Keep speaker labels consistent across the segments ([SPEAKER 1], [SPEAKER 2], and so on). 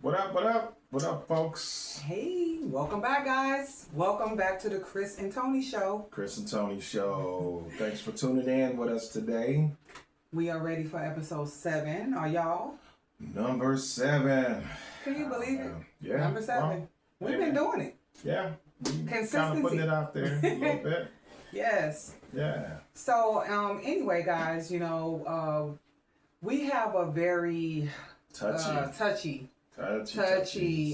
[SPEAKER 1] What up, what up? What up, folks?
[SPEAKER 2] Hey, welcome back, guys. Welcome back to the Chris and Tony Show.
[SPEAKER 1] Chris and Tony Show. Thanks for tuning in with us today.
[SPEAKER 2] We are ready for episode 7. Are y'all?
[SPEAKER 1] Number 7.
[SPEAKER 2] Can you believe it?
[SPEAKER 1] Yeah.
[SPEAKER 2] Number 7. We've been doing it.
[SPEAKER 1] Yeah.
[SPEAKER 2] Consistency.
[SPEAKER 1] Kind of putting it out there a little bit.
[SPEAKER 2] Yes.
[SPEAKER 1] Yeah.
[SPEAKER 2] So, anyway, guys, we have a very touchy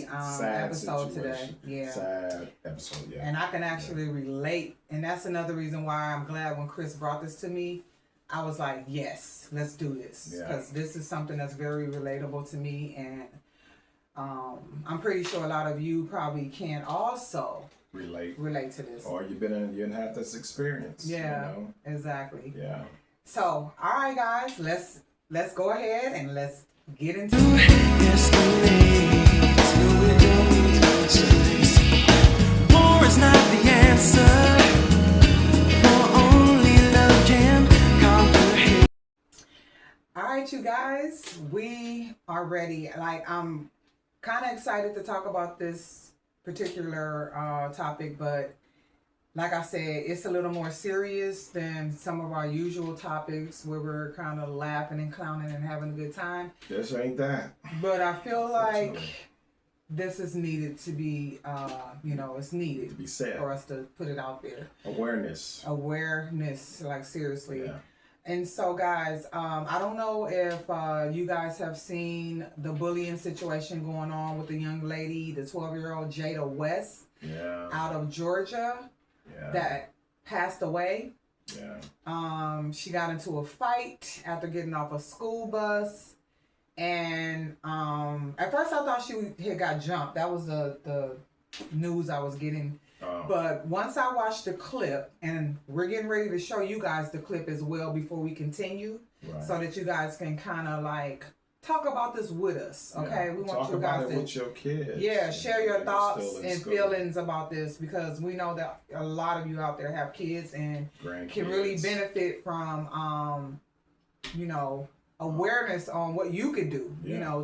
[SPEAKER 2] episode today. Yeah.
[SPEAKER 1] Sad episode, yeah.
[SPEAKER 2] And I can actually relate. And that's another reason why I'm glad when Chris brought this to me. I was like, yes, let's do this. Because this is something that's very relatable to me. And I'm pretty sure a lot of you probably can also relate to this.
[SPEAKER 1] Or you had this experience.
[SPEAKER 2] Yeah, exactly.
[SPEAKER 1] Yeah.
[SPEAKER 2] So, all right, guys, let's go ahead and let's get into it.
[SPEAKER 3] War is not the answer, for only love can conquer hate.
[SPEAKER 2] All right, you guys, we are ready. I'm kind of excited to talk about this particular topic, but like I said, it's a little more serious than some of our usual topics where we're kind of laughing and clowning and having a good time.
[SPEAKER 1] This ain't that.
[SPEAKER 2] But I feel like this is needed to be, it's needed
[SPEAKER 1] to be said
[SPEAKER 2] for us to put it out there.
[SPEAKER 1] Awareness, like
[SPEAKER 2] seriously.
[SPEAKER 1] Yeah.
[SPEAKER 2] And so, guys, I don't know if you guys have seen the bullying situation going on with the young lady, the 12-year-old Jada West, out of Georgia. That passed away. Yeah. She got into a fight after getting off a school bus. And at first I thought she had got jumped. That was the news I was getting. But once I watched the clip, and we're getting ready to show you guys the clip as well before we continue, so that you guys can kind of talk about this with us, okay? We want you guys to
[SPEAKER 1] with your kids.
[SPEAKER 2] Yeah, share your thoughts and feelings about this, because we know that a lot of you out there have kids and can really benefit from awareness on what you could do,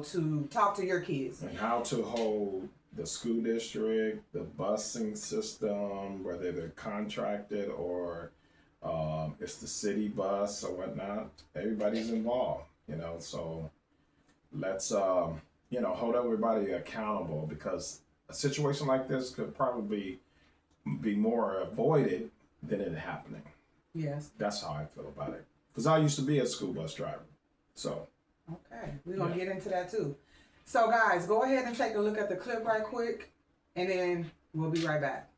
[SPEAKER 2] to talk to your kids.
[SPEAKER 1] And how to hold the school district, the busing system, whether they're contracted or it's the city bus or whatnot. Everybody's involved, so let's hold everybody accountable, because a situation like this could probably be more avoided than it happening.
[SPEAKER 2] Yes.
[SPEAKER 1] That's how I feel about it, because I used to be a school bus driver. So
[SPEAKER 2] okay, we're gonna get into that too. So guys, go ahead and take a look at the clip right quick, and then we'll be right back.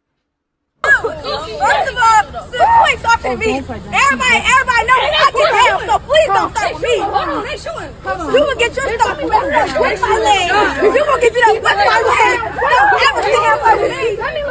[SPEAKER 4] First of all, please talk to me. Everybody knows I get down, so please don't start with me. You will get your stuff with my leg. You will get your stuff with my leg. Don't ever stand up with me. You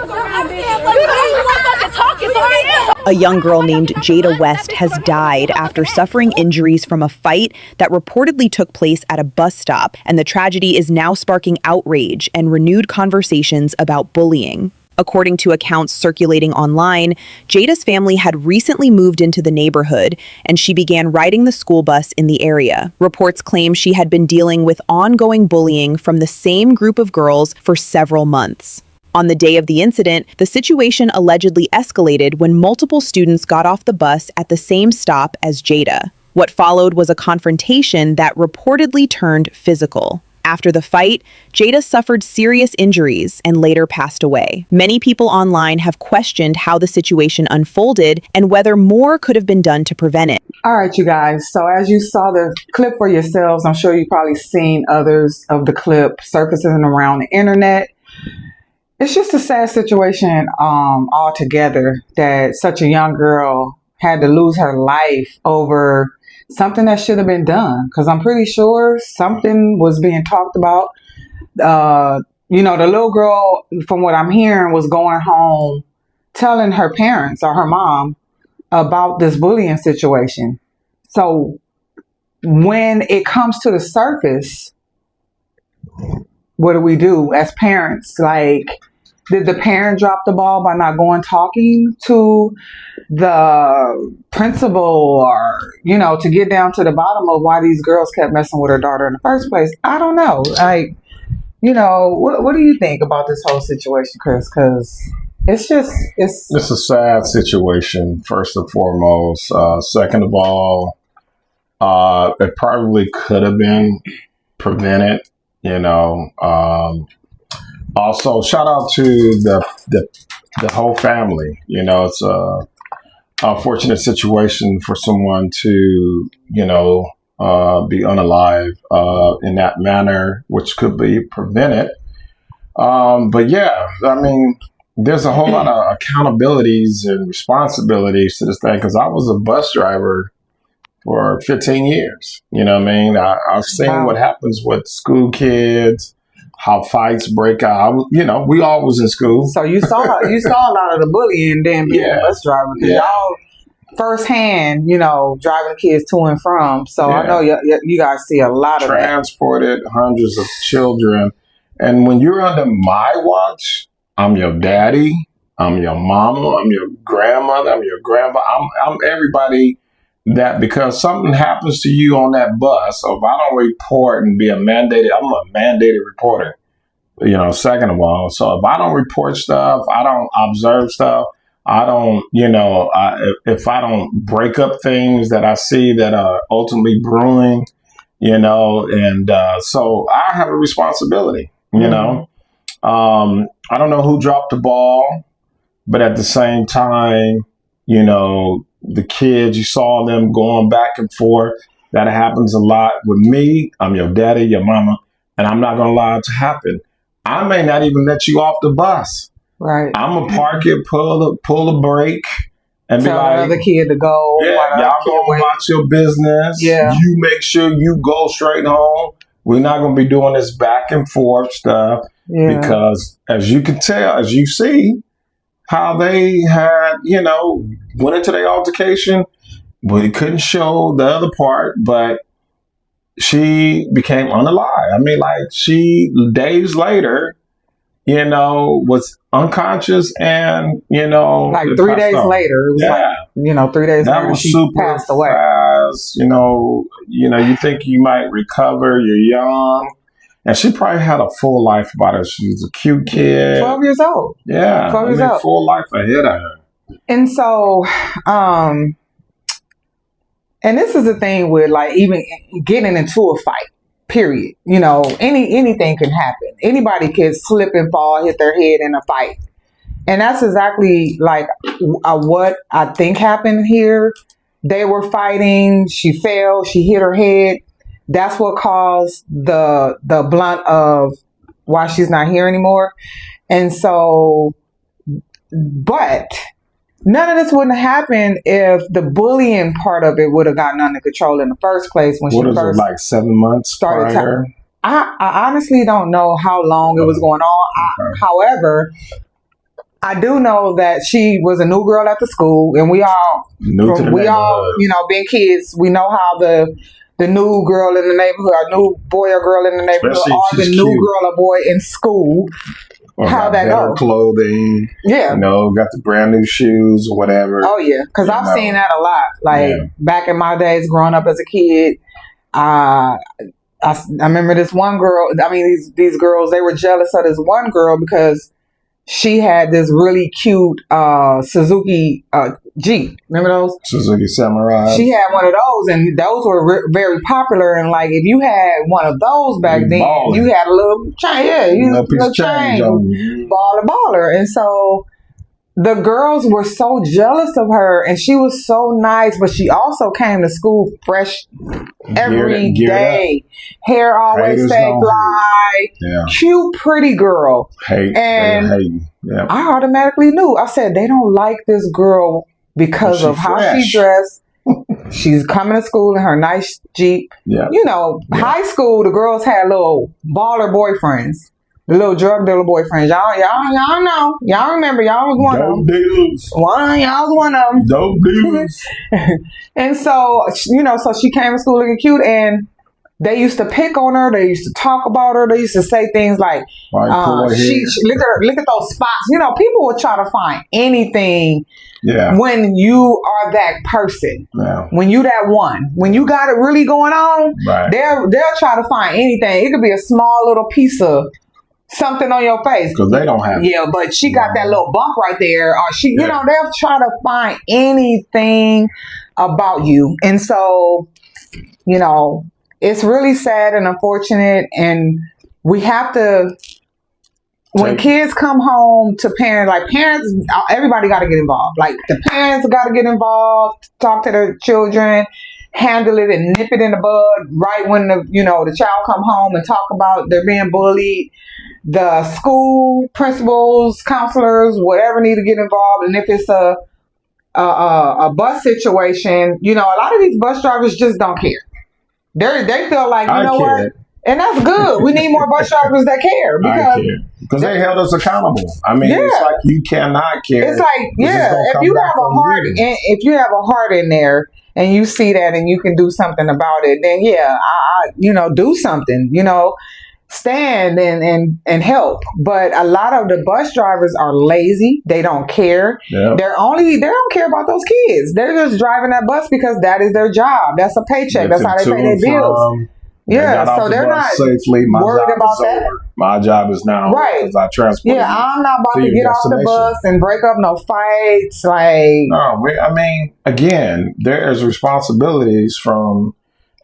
[SPEAKER 4] want to talk, it's already.
[SPEAKER 5] A young girl named Jada West has died after suffering injuries from a fight that reportedly took place at a bus stop, and the tragedy is now sparking outrage and renewed conversations about bullying. According to accounts circulating online, Jada's family had recently moved into the neighborhood, and she began riding the school bus in the area. Reports claim she had been dealing with ongoing bullying from the same group of girls for several months. On the day of the incident, the situation allegedly escalated when multiple students got off the bus at the same stop as Jada. What followed was a confrontation that reportedly turned physical. After the fight, Jada suffered serious injuries and later passed away. Many people online have questioned how the situation unfolded and whether more could have been done to prevent it.
[SPEAKER 2] All right, you guys. So as you saw the clip for yourselves, I'm sure you've probably seen others of the clip surfacing around the internet. It's just a sad situation altogether that such a young girl had to lose her life over something that should have been done, because I'm pretty sure something was being talked about. The little girl, from what I'm hearing, was going home telling her parents or her mom about this bullying situation. So when it comes to the surface, what do we do as parents? Did the parent drop the ball by not going talking to the principal, or, to get down to the bottom of why these girls kept messing with her daughter in the first place? I don't know. what do you think about this whole situation, Chris? Because it's
[SPEAKER 1] a sad situation, first and foremost. Second of all, it probably could have been prevented, Also, shout out to the whole family. It's a unfortunate situation for someone to, be unalive in that manner, which could be prevented. But yeah, I mean, there's a whole lot of accountabilities and responsibilities to this thing, because I was a bus driver for 15 years. You know what I mean? I've seen what happens with school kids, how fights break out. We all was in school.
[SPEAKER 2] So you saw a lot of the bullying then being a bus driver, because y'all firsthand, driving the kids to and from. So I know you guys see a lot of that.
[SPEAKER 1] Transported hundreds of children. And when you're under my watch, I'm your daddy, I'm your mama, I'm your grandmother, I'm your grandpa. I'm everybody that, because something happens to you on that bus, or if I don't report and be I'm a mandated reporter, second of all. So if I don't report stuff, I don't observe stuff, I don't, if I don't break up things that I see that are ultimately brewing, and so I have a responsibility, I don't know who dropped the ball, but at the same time, the kids, you saw them going back and forth. That happens a lot with me. I'm your daddy, your mama, and I'm not going to allow it to happen. I may not even let you off the bus.
[SPEAKER 2] Right.
[SPEAKER 1] I'm going to park it, pull a brake, and
[SPEAKER 2] tell
[SPEAKER 1] be like,
[SPEAKER 2] the kid to go.
[SPEAKER 1] Yeah, y'all go about your business.
[SPEAKER 2] Yeah.
[SPEAKER 1] You make sure you go straight home. We're not going to be doing this back and forth stuff. Yeah. Because as you can tell, as you see, how they had, went into their altercation, but it couldn't show the other part, but she became unalive. I mean, she, days later, was unconscious and,
[SPEAKER 2] 3 days later, it was 3 days later, she passed away.
[SPEAKER 1] Fast, you think you might recover, you're young. And she probably had a full life about her. She's a cute kid.
[SPEAKER 2] 12 years old.
[SPEAKER 1] Yeah.
[SPEAKER 2] 12 years old.
[SPEAKER 1] Full life ahead of her.
[SPEAKER 2] And so, and this is the thing with even getting into a fight, period. Anything can happen. Anybody can slip and fall, hit their head in a fight. And that's exactly what I think happened here. They were fighting. She fell. She hit her head. That's what caused the blunt of why she's not here anymore. And so, but none of this wouldn't have happened if the bullying part of it would have gotten under control in the first place. When
[SPEAKER 1] what she first it, 7 months started prior?
[SPEAKER 2] I honestly don't know how long it was going on. However, I do know that she was a new girl at the school, and we all, being kids, we know how the new girl in the neighborhood, or new boy or girl in the neighborhood, or the new girl or boy in school,
[SPEAKER 1] or
[SPEAKER 2] how that goes.
[SPEAKER 1] Clothing, got the brand new shoes or whatever.
[SPEAKER 2] Oh yeah, because I've seen that a lot. Back in my days, growing up as a kid, I remember this one girl. I mean, these girls, they were jealous of this one girl because she had this really cute Suzuki Jeep. Remember those?
[SPEAKER 1] Suzuki Samurai.
[SPEAKER 2] She had one of those, and those were very popular. And if you had one of those back then, you had a little change. Yeah, you had a little change. Baller. And so the girls were so jealous of her, and she was so nice, but she also came to school fresh every day. Hair always stayed fly. Yeah. Cute, pretty girl. And I automatically knew. I said, they don't like this girl because of how she dressed. She's coming to school in her nice Jeep. Yeah. High school, the girls had little baller boyfriends. The little drug dealer boyfriends. Y'all know. Y'all remember. Y'all was one of them. Y'all was one of them.
[SPEAKER 1] Dope dealers.
[SPEAKER 2] And so, so she came to school looking cute, and they used to pick on her. They used to talk about her. They used to say things like, look at those spots. People would try to find anything when you are that person. Yeah. When you that one. When you got it really going on, they'll try to find anything. It could be a small little piece of something on your face.
[SPEAKER 1] Because they don't have it.
[SPEAKER 2] Yeah, but she got that little bump right there. Or she,
[SPEAKER 1] Yeah.
[SPEAKER 2] they'll try to find anything about you. And so, it's really sad and unfortunate. And we have to, when kids come home to parents, everybody got to get involved. Like the parents got to get involved, talk to their children, handle it and nip it in the bud right when the child come home and talk about they're being bullied. The school principals, counselors, whatever need to get involved. And if it's a bus situation, a lot of these bus drivers just don't care. They feel like, what? And that's good. We need more bus drivers that care
[SPEAKER 1] because they held us accountable. I mean, it's like you cannot care.
[SPEAKER 2] It's like, if you have a heart in there and you see that and you can do something about it, then do something. Stand and help. But a lot of the bus drivers are lazy. They don't care. Yeah. They don't care about those kids. They're just driving that bus because that is their job. That's a paycheck. That's how they pay their bills. So they're not
[SPEAKER 1] safely.
[SPEAKER 2] worried about that.
[SPEAKER 1] My job is now because I transport.
[SPEAKER 2] Yeah, I'm not about to get off the bus and break up no fights.
[SPEAKER 1] Again, there's responsibilities from.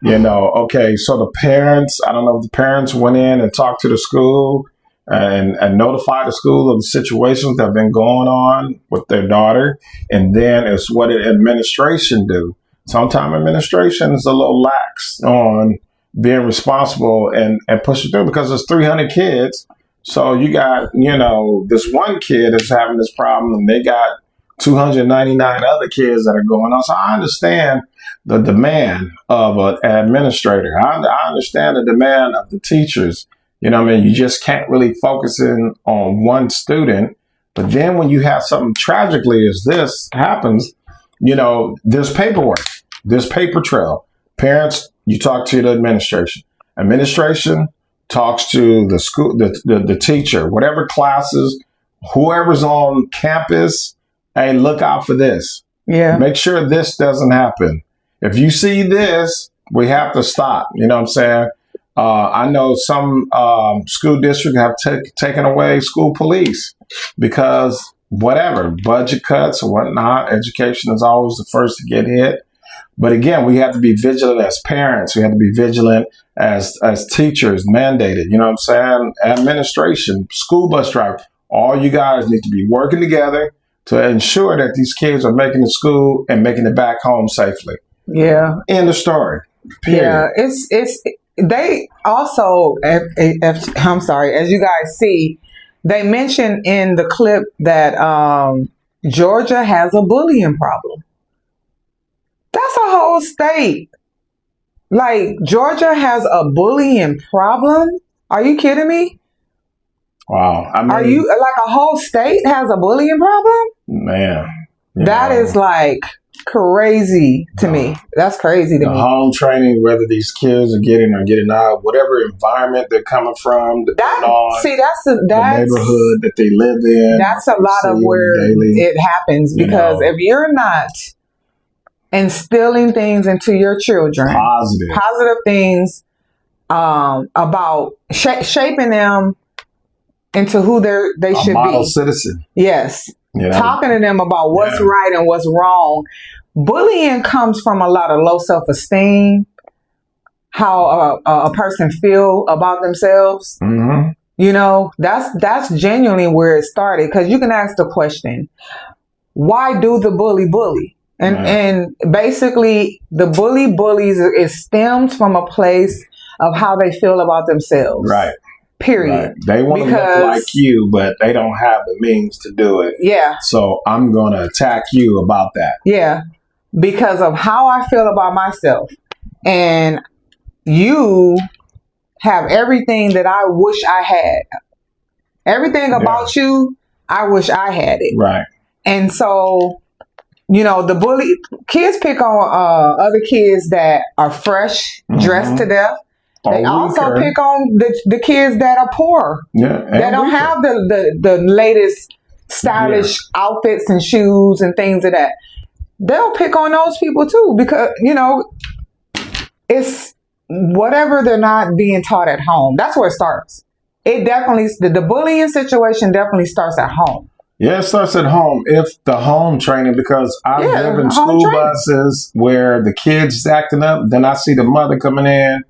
[SPEAKER 1] Okay, so the parents, I don't know if the parents went in and talked to the school and notified the school of the situations that have been going on with their daughter. And then it's what did administration do? Sometimes administration is a little lax on being responsible and pushing through because there's 300 kids. So you got, this one kid is having this problem and they got 299 other kids that are going on. So I understand the demand of an administrator. I understand the demand of the teachers. You just can't really focus in on one student. But then when you have something tragically as this happens, there's paperwork, there's paper trail. Parents, you talk to the administration. Administration talks to the school, the teacher, whatever classes, whoever's on campus. Hey, look out for this.
[SPEAKER 2] Yeah.
[SPEAKER 1] Make sure this doesn't happen. If you see this, we have to stop. You know what I'm saying? I know some school districts have taken away school police because whatever, budget cuts or whatnot, education is always the first to get hit. But again, we have to be vigilant as parents. We have to be vigilant as teachers, mandated. You know what I'm saying? Administration, school bus driver, all you guys need to be working together to ensure that these kids are making it to school and making it back home safely.
[SPEAKER 2] Yeah.
[SPEAKER 1] End of story. Period.
[SPEAKER 2] Yeah. They also, I'm sorry, as you guys see, they mentioned in the clip that Georgia has a bullying problem. That's a whole state. Like, Georgia has a bullying problem? Are you kidding me?
[SPEAKER 1] Wow.
[SPEAKER 2] Are you, a whole state has a bullying problem?
[SPEAKER 1] Man.
[SPEAKER 2] That is crazy to me. That's crazy to me.
[SPEAKER 1] The home training, whether these kids are getting out, whatever environment they're coming from,
[SPEAKER 2] that's
[SPEAKER 1] the neighborhood that they live in.
[SPEAKER 2] That's a lot of where it happens because if you're not instilling things into your children, positive things about shaping them into who they should be. A
[SPEAKER 1] model citizen.
[SPEAKER 2] Yes. Talking to them about what's right and what's wrong. Bullying comes from a lot of low self-esteem, how a person feel about themselves.
[SPEAKER 1] Mm-hmm.
[SPEAKER 2] That's genuinely where it started. Because you can ask the question, why do the bully? And basically, the bullies, it stems from a place of how they feel about themselves.
[SPEAKER 1] Right.
[SPEAKER 2] Period.
[SPEAKER 1] Right. They want to look like you, but they don't have the means to do it.
[SPEAKER 2] Yeah.
[SPEAKER 1] So I'm going to attack you about that.
[SPEAKER 2] Yeah. Because of how I feel about myself. And you have everything that I wish I had. Everything about you, I wish I had it.
[SPEAKER 1] Right.
[SPEAKER 2] And so, the kids pick on other kids that are fresh, dressed to death. They also pick on the kids that are poor.
[SPEAKER 1] Yeah,
[SPEAKER 2] that don't have the latest stylish outfits and shoes and things of that. They'll pick on those people too because, it's whatever they're not being taught at home. That's where it starts. it definitely, the bullying situation definitely starts at home.
[SPEAKER 1] Yeah, it starts at home. If the home training, because I live in school buses where the kids acting up, then I see the mother coming in,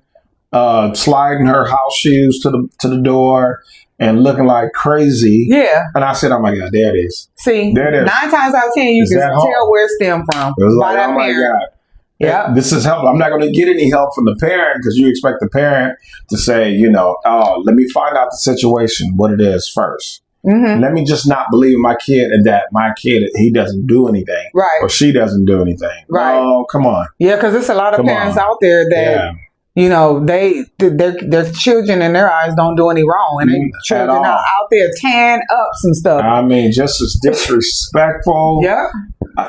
[SPEAKER 1] sliding her house shoes to the door and looking like crazy.
[SPEAKER 2] Yeah.
[SPEAKER 1] And I said, oh my God, there it is.
[SPEAKER 2] See,
[SPEAKER 1] there it is.
[SPEAKER 2] 9 times out of 10, you can tell where it stemmed from.
[SPEAKER 1] It was like, oh my God.
[SPEAKER 2] Yeah,
[SPEAKER 1] this is help. I'm not going to get any help from the parent because you expect the parent to say, oh, let me find out the situation, what it is first. Mm-hmm. Let me just not believe my kid and that my kid, he doesn't do anything.
[SPEAKER 2] Right.
[SPEAKER 1] Or she doesn't do anything.
[SPEAKER 2] Right.
[SPEAKER 1] Oh, come on.
[SPEAKER 2] Yeah, because there's a lot of parents out there that, their children in their eyes don't do any wrong. And their children are out there tearing up some stuff.
[SPEAKER 1] I mean, just as disrespectful.
[SPEAKER 2] Yeah.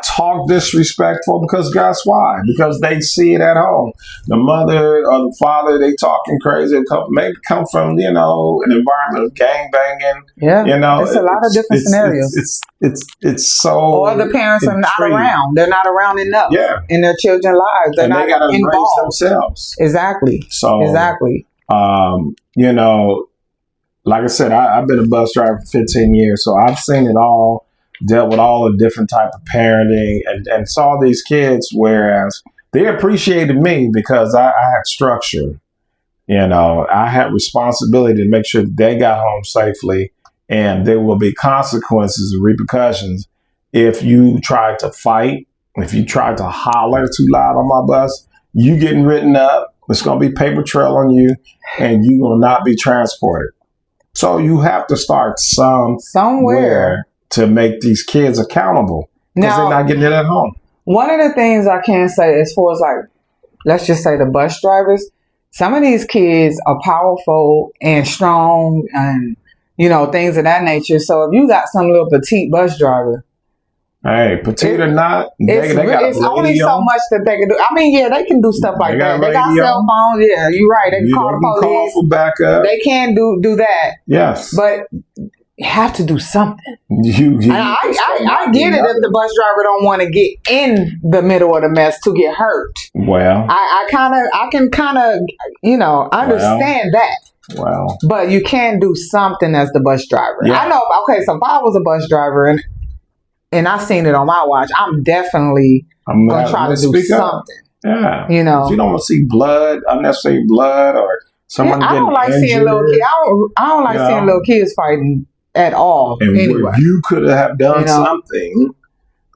[SPEAKER 1] Talk disrespectful because guess why? Because they see it at home. The mother or the father, they talking crazy. Maybe come from, an environment of gang banging.
[SPEAKER 2] Yeah. It's a lot of different scenarios.
[SPEAKER 1] It's so.
[SPEAKER 2] Or the parents are not around. They're not around enough in their children's lives. They're not
[SPEAKER 1] they gotta
[SPEAKER 2] involved.
[SPEAKER 1] raise themselves.
[SPEAKER 2] Exactly.
[SPEAKER 1] So
[SPEAKER 2] exactly.
[SPEAKER 1] Like I said, I've been a bus driver for 15 years, so I've seen it all. Dealt with all the different type of parenting and saw these kids, whereas they appreciated me because I had structure. I had responsibility to make sure they got home safely, and there will be consequences and repercussions if you try to fight, if you try to holler too loud on my bus, you getting written up. It's going to be paper trail on you, and you will not be transported. So you have to start somewhere to make these kids accountable because they're not getting it at home.
[SPEAKER 2] One of the things I can say as far as let's just say the bus drivers, some of these kids are powerful and strong and, things of that nature. So if you got some little petite bus driver.
[SPEAKER 1] Hey, petite or not,
[SPEAKER 2] it's only so much that they can do. I mean, they can do stuff like that. They got cell phones. Yeah, you're right. They can call the police.
[SPEAKER 1] Call for backup.
[SPEAKER 2] They can do that.
[SPEAKER 1] Yes.
[SPEAKER 2] But have to do something.
[SPEAKER 1] I
[SPEAKER 2] get it if the bus driver don't want to get in the middle of the mess to get hurt.
[SPEAKER 1] Well,
[SPEAKER 2] I can kind of understand that.
[SPEAKER 1] Well,
[SPEAKER 2] but you can do something as the bus driver.
[SPEAKER 1] Yeah.
[SPEAKER 2] I know. Okay, so if I was a bus driver and I seen it on my watch, I'm definitely gonna try to do something.
[SPEAKER 1] Yeah,
[SPEAKER 2] you don't
[SPEAKER 1] want to see blood, unnecessary blood, or someone getting injured.
[SPEAKER 2] Seeing little kids. I don't like seeing little kids fighting at all.
[SPEAKER 1] And
[SPEAKER 2] anyway,
[SPEAKER 1] you could have done something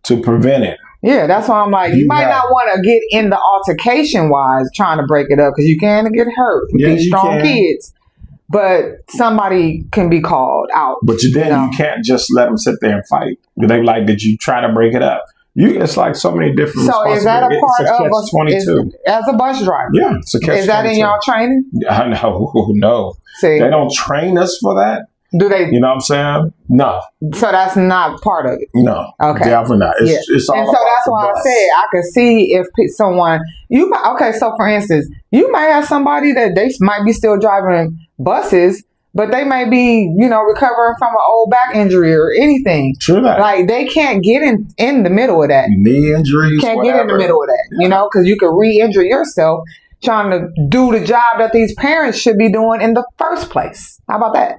[SPEAKER 1] to prevent it.
[SPEAKER 2] Yeah, that's why I'm like, you might not want to get in the altercation wise, trying to break it up because you can get hurt with these strong kids. But somebody can be called out.
[SPEAKER 1] But you can't just let them sit there and fight. They did you try to break it up? It's like so many different.
[SPEAKER 2] So is that a part of
[SPEAKER 1] 22
[SPEAKER 2] as a bus driver?
[SPEAKER 1] Yeah, it's a catch.
[SPEAKER 2] Is that in y'all training?
[SPEAKER 1] I know. No,
[SPEAKER 2] see,
[SPEAKER 1] they don't train us for that.
[SPEAKER 2] Do they?
[SPEAKER 1] You know what I'm saying? No.
[SPEAKER 2] So that's not part of it.
[SPEAKER 1] No.
[SPEAKER 2] Okay.
[SPEAKER 1] Definitely not. It's all
[SPEAKER 2] and so that's why I said I could see if someone So for instance, you might have somebody that they might be still driving buses, but they may be recovering from an old back injury or anything.
[SPEAKER 1] True that.
[SPEAKER 2] Like they can't get in the middle of that.
[SPEAKER 1] Knee injuries.
[SPEAKER 2] Can't get in the middle of that. Because you could re-injure yourself trying to do the job that these parents should be doing in the first place. How about that?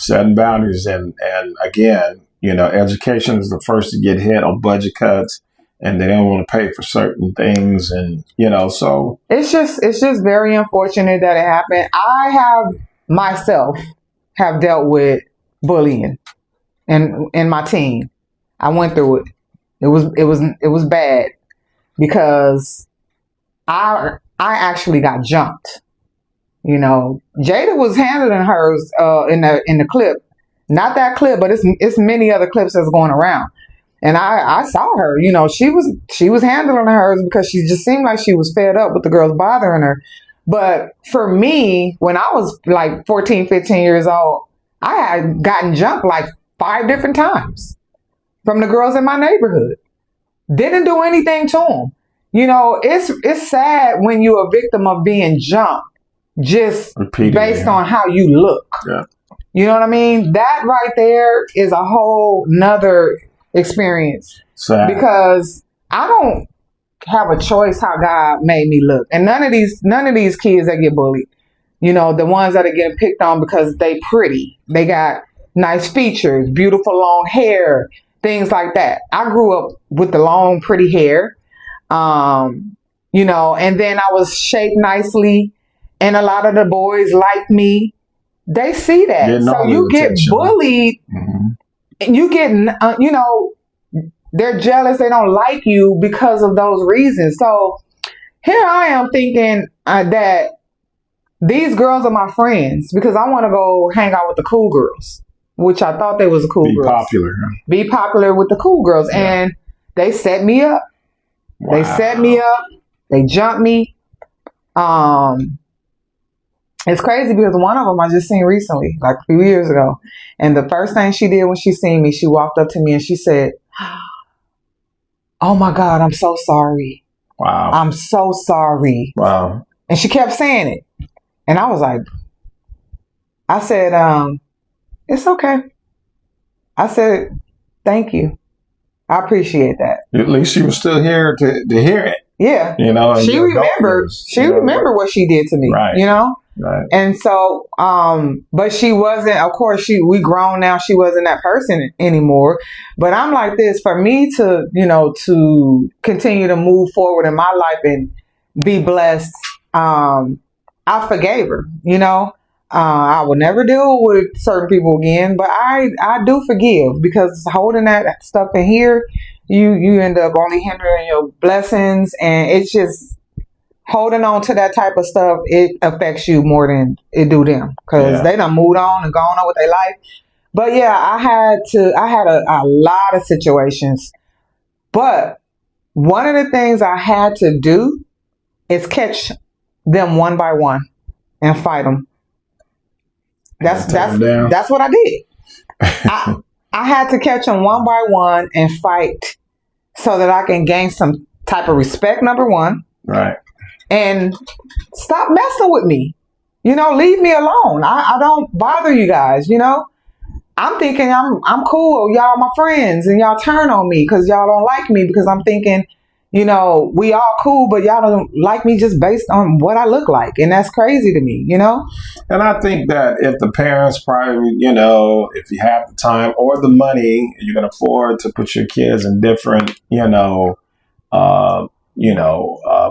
[SPEAKER 1] Setting boundaries and again, education is the first to get hit on budget cuts, and they don't want to pay for certain things, and so
[SPEAKER 2] it's just very unfortunate that it happened. I have myself dealt with bullying in my teen. I went through it. It was bad because I actually got jumped. Jada was handling hers in the clip. Not that clip, but it's many other clips that's going around. And I saw her. She was handling hers because she just seemed like she was fed up with the girls bothering her. But for me, when I was like 14, 15 years old, I had gotten jumped like 5 different times from the girls in my neighborhood. Didn't do anything to them. It's sad when you're a victim of being jumped just based on how you look.
[SPEAKER 1] Yeah.
[SPEAKER 2] You know what I mean? That right there is a whole nother experience.
[SPEAKER 1] Sad.
[SPEAKER 2] Because I don't have a choice how God made me look. And none of these kids that get bullied, the ones that are getting picked on because they pretty. They got nice features, beautiful long hair, things like that. I grew up with the long, pretty hair. And then I was shaped nicely, and a lot of the boys like me. They see that. So you get bullied, and you get, they're jealous. They don't like you because of those reasons. So here I am thinking that these girls are my friends because I want to go hang out with the cool girls, which I thought they was the cool girls.
[SPEAKER 1] Popular. Huh?
[SPEAKER 2] Be popular with the cool girls. Yeah. And they set me up. Wow. They set me up. They jumped me. It's crazy because one of them I just seen recently, like a few years ago. And the first thing she did when she seen me, she walked up to me and she said, "Oh my God, I'm so sorry.
[SPEAKER 1] Wow.
[SPEAKER 2] I'm so sorry."
[SPEAKER 1] Wow.
[SPEAKER 2] And she kept saying it. And I was like, I said, "It's okay." I said, "Thank you. I appreciate that."
[SPEAKER 1] At least she was still here to hear it.
[SPEAKER 2] Yeah. She remembered. She remembered what she did to me.
[SPEAKER 1] Right. Right.
[SPEAKER 2] And so, but she wasn't, of course, we grown now. She wasn't that person anymore. But I'm like this, for me to, to continue to move forward in my life and be blessed. I forgave her, I will never deal with certain people again, but I do forgive because holding that stuff in here, you end up only hindering your blessings, and it's just holding on to that type of stuff. It affects you more than it do them because they done moved on and gone on with their life. But yeah, I had a lot of situations, but one of the things I had to do is catch them one by one and fight them. That's what I did. I had to catch them one by one and fight so that I can gain some type of respect, number one.
[SPEAKER 1] Right.
[SPEAKER 2] And stop messing with me. Leave me alone. I don't bother you guys, I'm thinking I'm cool. Y'all my friends, and y'all turn on me because y'all don't like me because I'm thinking, we all cool, but y'all don't like me just based on what I look like. And that's crazy to me,
[SPEAKER 1] And I think that if the parents probably, if you have the time or the money, you can afford to put your kids in different,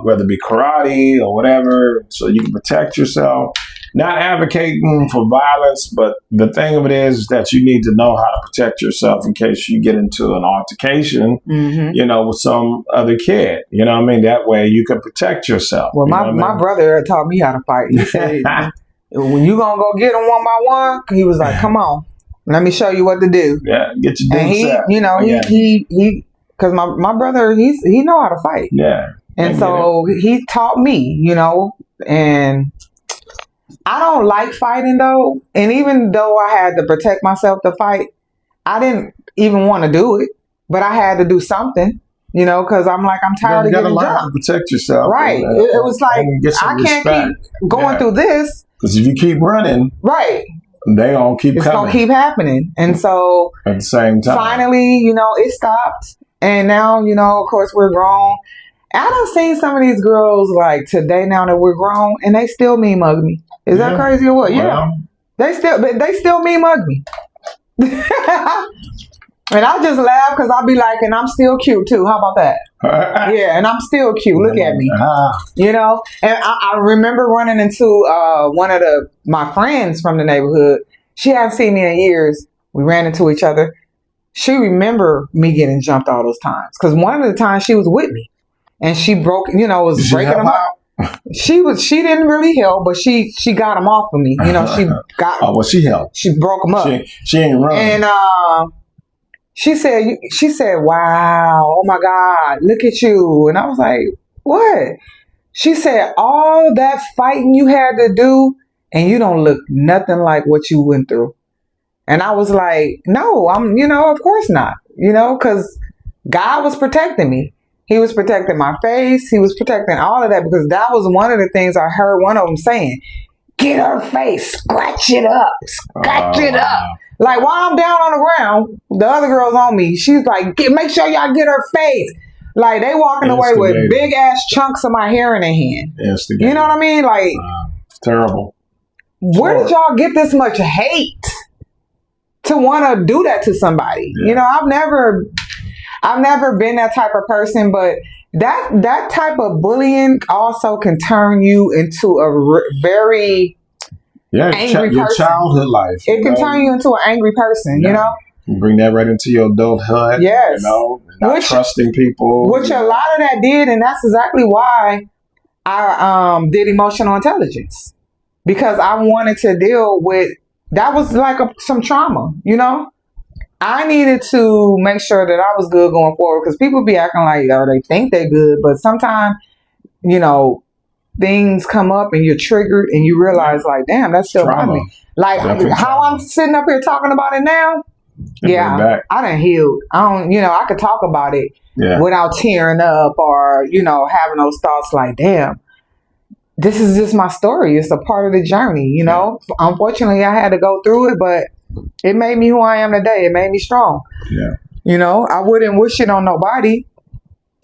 [SPEAKER 1] whether it be karate or whatever, so you can protect yourself. Not advocating for violence, but the thing of it is that you need to know how to protect yourself in case you get into an altercation, with some other kid. You know what I mean? That way you can protect yourself.
[SPEAKER 2] Well, my brother taught me how to fight. He said, when you gonna go get them one by one, he was like, "Come on, let me show you what to do."
[SPEAKER 1] Yeah, get your
[SPEAKER 2] and he, because my brother, he know how to fight.
[SPEAKER 1] Yeah.
[SPEAKER 2] And so he taught me, and I don't like fighting though. And even though I had to protect myself to fight, I didn't even want to do it, but I had to do something, because I'm tired of getting jumped.
[SPEAKER 1] To protect yourself.
[SPEAKER 2] Right. It was like, I can't keep going through this.
[SPEAKER 1] Because if you keep running.
[SPEAKER 2] Right.
[SPEAKER 1] They gonna keep
[SPEAKER 2] it's
[SPEAKER 1] coming.
[SPEAKER 2] It's going to keep happening. And so.
[SPEAKER 1] At the same time.
[SPEAKER 2] Finally, it stopped. And now, of course, we're grown. I done seen some of these girls like today now that we're grown, and they still mean mug me. Is that crazy or what? Well, yeah. They still mean mug me. And I just laugh because I'll be like, and I'm still cute too. How about that? Yeah, and I'm still cute. Look at me. And I remember running into one of my friends from the neighborhood. She hadn't seen me in years. We ran into each other. She remembered me getting jumped all those times because one of the times she was with me. And she broke, was breaking them up. She didn't really help, but she got them off of me. She got.
[SPEAKER 1] Oh, well, she helped.
[SPEAKER 2] She broke them up.
[SPEAKER 1] She ain't running.
[SPEAKER 2] And she said, "Wow, oh my God, look at you." And I was like, "What?" She said, "All that fighting you had to do, and you don't look nothing like what you went through." And I was like, "No, I'm, of course not, because God was protecting me. He was protecting my face. He was protecting all of that because that was one of the things I heard one of them saying. Get her face, scratch it up. Like while I'm down on the ground, the other girl's on me. She's like, make sure y'all get her face. Like they walking away with big ass chunks of my hair in their hand.
[SPEAKER 1] Instigator.
[SPEAKER 2] You know what I mean? Like
[SPEAKER 1] it's terrible.
[SPEAKER 2] where did y'all get this much hate to want to do that to somebody?
[SPEAKER 1] Yeah.
[SPEAKER 2] You know, I've never been that type of person, but that type of bullying also can turn you into a very angry
[SPEAKER 1] your
[SPEAKER 2] person.
[SPEAKER 1] childhood life.
[SPEAKER 2] It can turn you into an angry person,
[SPEAKER 1] Yeah.
[SPEAKER 2] you know?
[SPEAKER 1] You bring that right into your adulthood.
[SPEAKER 2] Yes.
[SPEAKER 1] You know, not trusting people.
[SPEAKER 2] Which a lot of that did, and that's exactly why I did emotional intelligence. Because I wanted to deal with, that was like some trauma, you know? I needed to make sure that I was good going forward, because people be acting like, oh, they think they're good, but sometimes, you know, things come up and you're triggered and you realize, like, damn, that's still on me. Like, how I'm sitting up here talking about it now, I done healed. I don't, you know, I could talk about it without tearing up or, you know, having those thoughts like, damn, this is just my story. It's a part of the journey, you know? Unfortunately, I had to go through it, but it made me who I am today. It made me strong.
[SPEAKER 1] Yeah.
[SPEAKER 2] You know, I wouldn't wish it on nobody,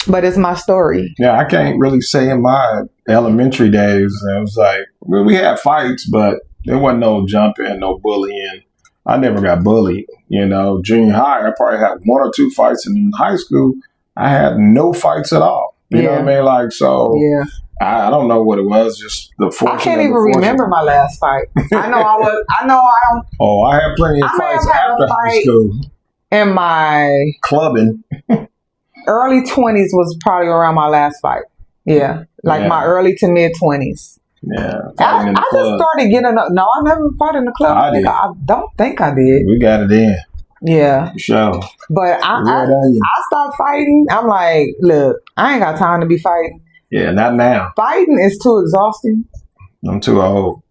[SPEAKER 2] but it's my story.
[SPEAKER 1] Yeah, I can't really say in my elementary days, it was like, we had fights, but there wasn't no jumping, no bullying. I never got bullied. You know, junior high, I probably had 1 or 2 fights. And in high school, I had no fights at all. You know what I mean? Like, so I don't know what it was, just the force.
[SPEAKER 2] I can't even remember my last fight. I don't.
[SPEAKER 1] Oh, I had plenty of fights after high school.
[SPEAKER 2] In my
[SPEAKER 1] clubbing.
[SPEAKER 2] Early 20s was probably around my last fight. Yeah. Like my early to mid 20s.
[SPEAKER 1] Yeah.
[SPEAKER 2] I just started getting up. No, I never fought in the club. I don't think I did.
[SPEAKER 1] We got it in.
[SPEAKER 2] Yeah.
[SPEAKER 1] For sure.
[SPEAKER 2] But I stopped fighting. I'm like, look, I ain't got time to be fighting.
[SPEAKER 1] Yeah, not now.
[SPEAKER 2] Fighting is too exhausting.
[SPEAKER 1] I'm too old.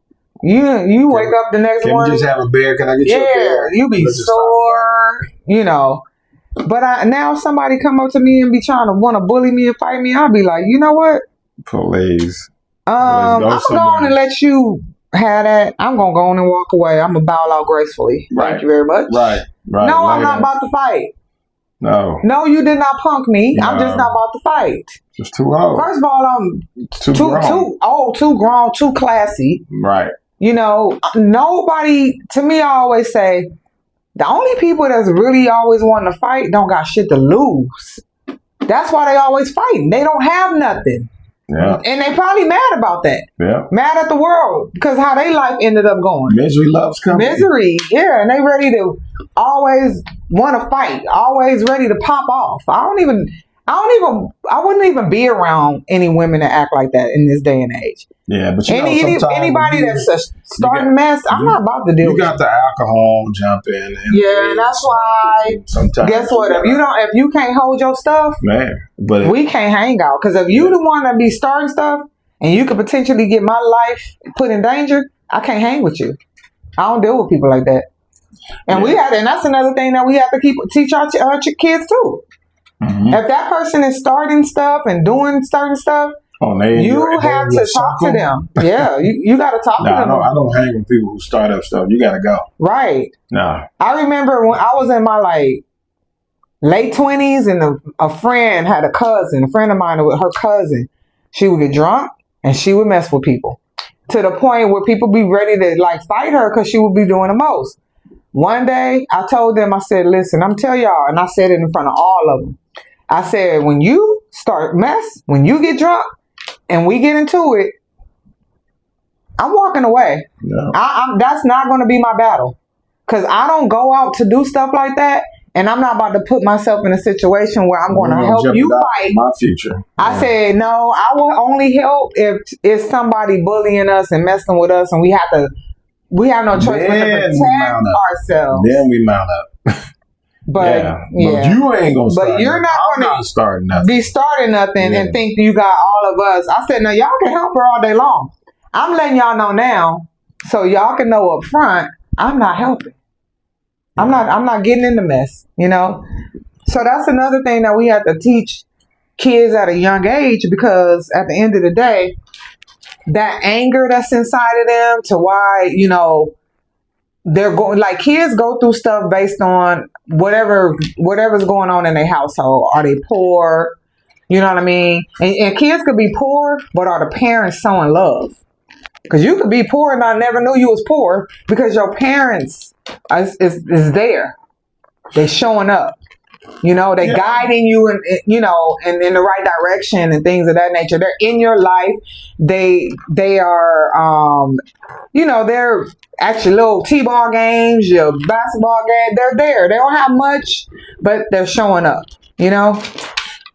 [SPEAKER 2] You wake up the next morning.
[SPEAKER 1] Can we just have a beer? Can I get you a beer?
[SPEAKER 2] You be sore, you know. But now if somebody come up to me and be trying to want to bully me and fight me, I'll be like, you know what?
[SPEAKER 1] Please.
[SPEAKER 2] I'm going to let you have that. I'm going to go on and walk away. I'm going to bow out gracefully.
[SPEAKER 1] Right.
[SPEAKER 2] Thank you very much.
[SPEAKER 1] Right.
[SPEAKER 2] No, I'm not about to fight. No, you did not punk me. No. I'm just not about to fight.
[SPEAKER 1] Just too old.
[SPEAKER 2] First of all, I'm too old, too grown, too classy.
[SPEAKER 1] Right.
[SPEAKER 2] You know, nobody, to me, I always say, the only people that's really always wanting to fight don't got shit to lose. That's why they always fighting. They don't have nothing.
[SPEAKER 1] Yeah.
[SPEAKER 2] And they probably mad about that.
[SPEAKER 1] Yeah.
[SPEAKER 2] Mad at the world because how their life ended up going.
[SPEAKER 1] Misery loves company.
[SPEAKER 2] Misery, yeah. And they ready to always want to fight. Always ready to pop off. I wouldn't even be around any women that act like that in this day and age.
[SPEAKER 1] Yeah, but
[SPEAKER 2] anybody that's a starting mess, I'm not about to deal with.
[SPEAKER 1] You got the alcohol jumping.
[SPEAKER 2] And that's why.
[SPEAKER 1] Sometimes.
[SPEAKER 2] Guess what? If you can't hold your stuff,
[SPEAKER 1] man, but
[SPEAKER 2] we can't hang out. Because if you the one that be starting stuff, and you could potentially get my life put in danger, I can't hang with you. I don't deal with people like that. And and that's another thing that we have to teach our kids too. Mm-hmm. If that person is starting stuff and doing certain stuff, you have to talk to them. Yeah, you got to talk to them.
[SPEAKER 1] I don't hang with people who start up stuff. You got to go.
[SPEAKER 2] Right.
[SPEAKER 1] No.
[SPEAKER 2] I remember when I was in my late 20s and a friend had a friend of mine with her cousin. She would get drunk and she would mess with people to the point where people be ready to fight her because she would be doing the most. One day I told them, I said, listen, I'm telling y'all, and I said it in front of all of them. I said, when you start when you get drunk and we get into it, I'm walking away. No. That's not going to be my battle. Because I don't go out to do stuff like that. And I'm not about to put myself in a situation where I'm going to help you fight.
[SPEAKER 1] My future.
[SPEAKER 2] I said, no, I will only help if it's somebody bullying us and messing with us. And we have no choice but to protect ourselves.
[SPEAKER 1] Then we mount up.
[SPEAKER 2] But
[SPEAKER 1] you ain't gonna start.
[SPEAKER 2] But you're not gonna
[SPEAKER 1] be
[SPEAKER 2] starting nothing and think you got all of us. I said, no, y'all can help her all day long. I'm letting y'all know now, so y'all can know up front. I'm not helping. I'm not getting in the mess. You know. So that's another thing that we have to teach kids at a young age, because at the end of the day, that anger that's inside of them to why they're going, kids go through stuff based on whatever's going on in their household. Are they poor? You know what I mean? And kids could be poor, but are the parents showing love? Because you could be poor and I never knew you was poor because your parents is there. They showing up. You know, they guiding you in the right direction and things of that nature. They're in your life. They are they're at your little t-ball games, your basketball game. They're there. They don't have much, but they're showing up. You know.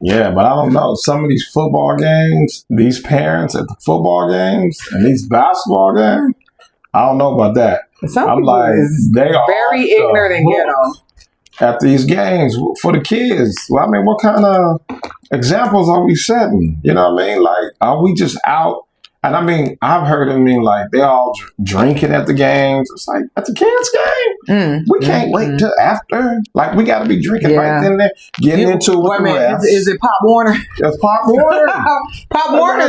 [SPEAKER 1] Yeah, but I don't know. Some of these football games, these parents at the football games and these basketball games, I don't know about that.
[SPEAKER 2] Some
[SPEAKER 1] I'm
[SPEAKER 2] people
[SPEAKER 1] like,
[SPEAKER 2] is
[SPEAKER 1] they are
[SPEAKER 2] very ignorant and ghetto.
[SPEAKER 1] At these games for the kids. Well, I mean, what kind of examples are we setting? You know what I mean? Like, are we just out? And I mean, I've heard them mean like they all drinking at the games. It's like at the kids' game, we can't wait till after. Like we got to be drinking right then and there, getting into it with the refs.
[SPEAKER 2] Is it Pop Warner?
[SPEAKER 1] It's Pop Warner.
[SPEAKER 2] Pop Warner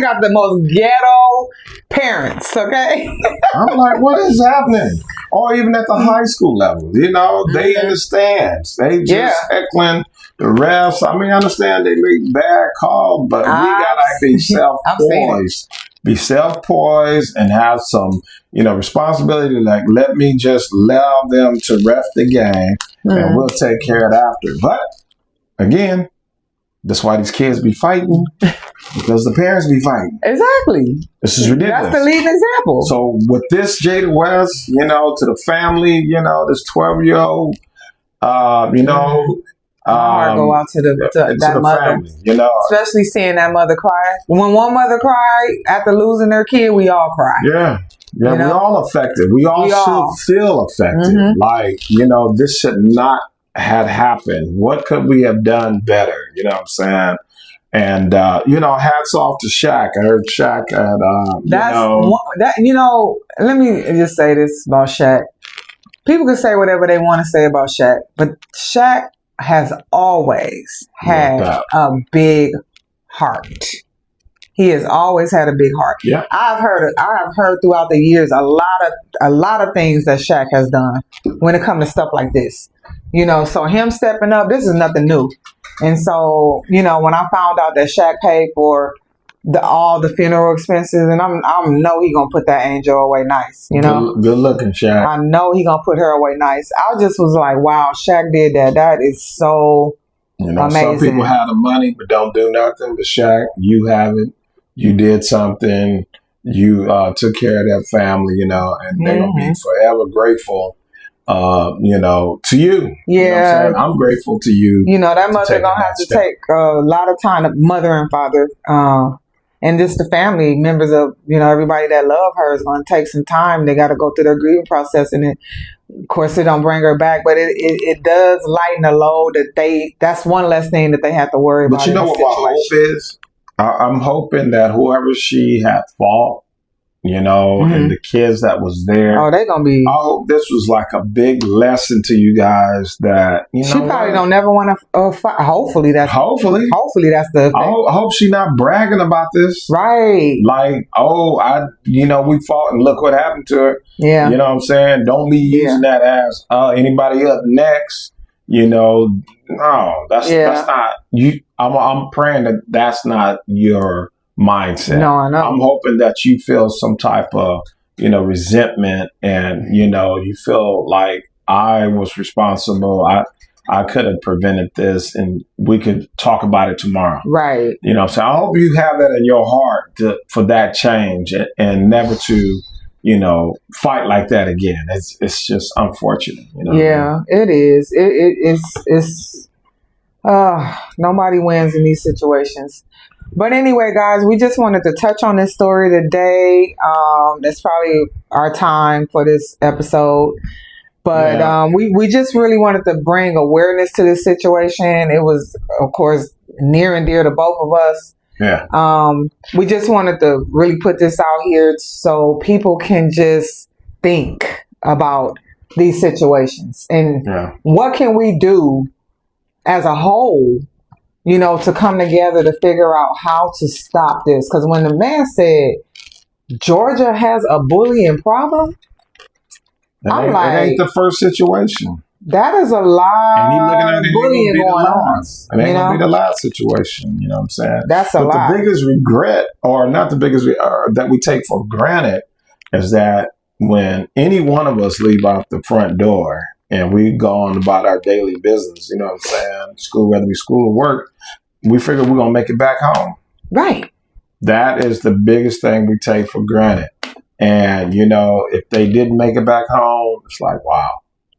[SPEAKER 2] got the most ghetto parents. Okay,
[SPEAKER 1] I'm like, what is happening? Or even at the high school level, you know, they in the stands, they just heckling the refs. I mean, I understand they make bad calls, but we gotta be self-poised. Be self-poised and have some, responsibility. Like, let me just allow them to ref the game, and we'll take care of it after. But again, that's why these kids be fighting, because the parents be fighting.
[SPEAKER 2] Exactly.
[SPEAKER 1] This is ridiculous.
[SPEAKER 2] That's the leading example.
[SPEAKER 1] So with this Jada West, to the family, this 12-year-old,
[SPEAKER 2] heart go out to that mother,
[SPEAKER 1] family,
[SPEAKER 2] especially seeing that mother cry. When one mother cry after losing their kid, we all cry.
[SPEAKER 1] Yeah, we all affected. We all should feel affected. Like, this should not have happened. What could we have done better? You know what I'm saying? And hats off to Shaq. I heard Shaq at let me just say this about Shaq. People can say whatever they want to say about Shaq, but Shaq has always had a big heart. He has always had a big heart. Yeah.
[SPEAKER 2] I have heard throughout the years a lot of things that Shaq has done when it comes to stuff like this. So him stepping up, this is nothing new. And so, when I found out that Shaq paid for all the funeral expenses, and I know he gonna put that angel away nice.
[SPEAKER 1] Good looking Shaq.
[SPEAKER 2] I know he gonna put her away nice. I just was like, wow, Shaq did that. That is so amazing.
[SPEAKER 1] Some people have the money but don't do nothing. But Shaq, you have it. You did something. You took care of that family. And they're gonna be forever grateful. To you.
[SPEAKER 2] Yeah.
[SPEAKER 1] I'm grateful to you.
[SPEAKER 2] That mother gonna have to take a lot of time, mother and father, and just the family members of, everybody that love her is going to take some time. They got to go through their grieving process, and of course it don't bring her back, but it does lighten the load that's one less thing that they have to worry about.
[SPEAKER 1] But you know what my hope is? I'm hoping that whoever she had fought, and the kids that was there.
[SPEAKER 2] Oh, they gonna be.
[SPEAKER 1] I hope this was like a big lesson to you guys that she
[SPEAKER 2] probably don't never want to fight. Hopefully that's the.
[SPEAKER 1] I hope she not bragging about this.
[SPEAKER 2] Right.
[SPEAKER 1] Like, we fought and look what happened to her.
[SPEAKER 2] Yeah.
[SPEAKER 1] You know what I'm saying? Don't be using that as anybody up next. No, that's not you. I'm praying that that's not your mindset.
[SPEAKER 2] No, I know.
[SPEAKER 1] I'm hoping that you feel some type of, resentment, and, you feel like I was responsible. I could have prevented this, and we could talk about it tomorrow.
[SPEAKER 2] Right.
[SPEAKER 1] So I hope you have that in your heart for that change, and never to, fight like that again. It's just unfortunate.
[SPEAKER 2] Yeah, it is. It's nobody wins in these situations. But anyway, guys, we just wanted to touch on this story today. That's probably our time for this episode. But we just really wanted to bring awareness to this situation. It was, of course, near and dear to both of us.
[SPEAKER 1] Yeah.
[SPEAKER 2] We just wanted to really put this out here so people can just think about these situations. And what can we do as a whole, to come together to figure out how to stop this. Because when the man said Georgia has a bullying problem,
[SPEAKER 1] it ain't the first situation.
[SPEAKER 2] That is a
[SPEAKER 1] And he
[SPEAKER 2] lot
[SPEAKER 1] looking at
[SPEAKER 2] of
[SPEAKER 1] it,
[SPEAKER 2] bullying
[SPEAKER 1] ain't
[SPEAKER 2] going
[SPEAKER 1] gonna be the
[SPEAKER 2] on.
[SPEAKER 1] last. It ain't gonna be the last situation. You know what I'm saying?
[SPEAKER 2] That's a
[SPEAKER 1] but
[SPEAKER 2] lot.
[SPEAKER 1] the biggest regret, or not the biggest, that we take for granted, is that when any one of us leave out the front door and we go on about our daily business, you know what I'm saying? School, whether it be school or work, we figure we're gonna make it back home.
[SPEAKER 2] Right.
[SPEAKER 1] That is the biggest thing we take for granted. And you know, if they didn't make it back home, it's like, wow.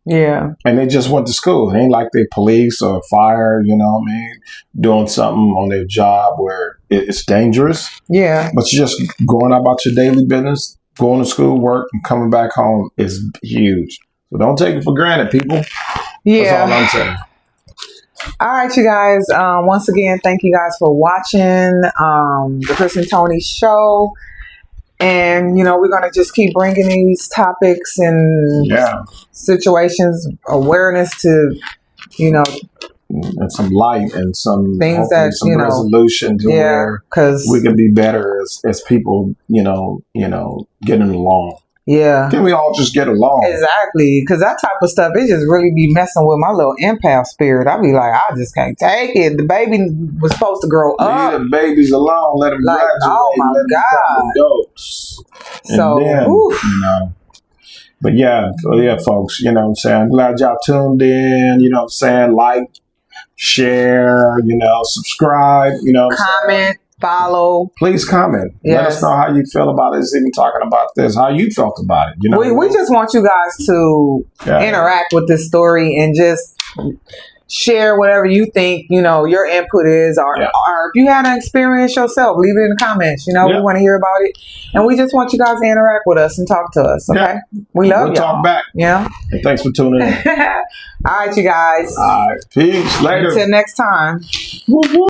[SPEAKER 2] Yeah.
[SPEAKER 1] And they just went to school. It ain't like they police or fire, you know what I mean, doing something on their job where it's dangerous.
[SPEAKER 2] Yeah.
[SPEAKER 1] But you're just going about your daily business, going to school, work, and coming back home is huge. So don't take it for granted, people.
[SPEAKER 2] Yeah.
[SPEAKER 1] That's all I'm saying.
[SPEAKER 2] All right, you guys. Once again, thank you guys for watching the Chris and Tony show. And, you know, we're going to just keep bringing these topics and situations, awareness to, you know,
[SPEAKER 1] and some light and some
[SPEAKER 2] things that,
[SPEAKER 1] some
[SPEAKER 2] you know,
[SPEAKER 1] resolution to where we can be better as people, you know, getting along.
[SPEAKER 2] Yeah.
[SPEAKER 1] Can we all just get along?
[SPEAKER 2] Exactly. Because that type of stuff, it just really be messing with my little empath spirit. I be like, I just can't take it. The baby was supposed to grow up.
[SPEAKER 1] Leave the babies alone. Let them graduate.
[SPEAKER 2] Oh my
[SPEAKER 1] let them
[SPEAKER 2] God.
[SPEAKER 1] become adults.
[SPEAKER 2] So,
[SPEAKER 1] and then, you know. But yeah, folks, you know what I'm saying? I'm glad y'all tuned in. You know what I'm saying? Like, share, you know, subscribe, you know what I'm saying?
[SPEAKER 2] Comment. Follow. Please comment.
[SPEAKER 1] Yes. Let us know how you feel about us even talking about this, how you felt about it. You know,
[SPEAKER 2] we just want you guys to interact with this story and just share whatever you think, you know, your input is, or if you had an experience yourself, leave it in the comments. You know, we want to hear about it, and we just want you guys to interact with us and talk to us. Okay, we love y'all.
[SPEAKER 1] Talk back.
[SPEAKER 2] Yeah.
[SPEAKER 1] And thanks for tuning in.
[SPEAKER 2] All right, you guys.
[SPEAKER 1] All right, peace. Later.
[SPEAKER 2] Until next time.
[SPEAKER 1] Woo-woo.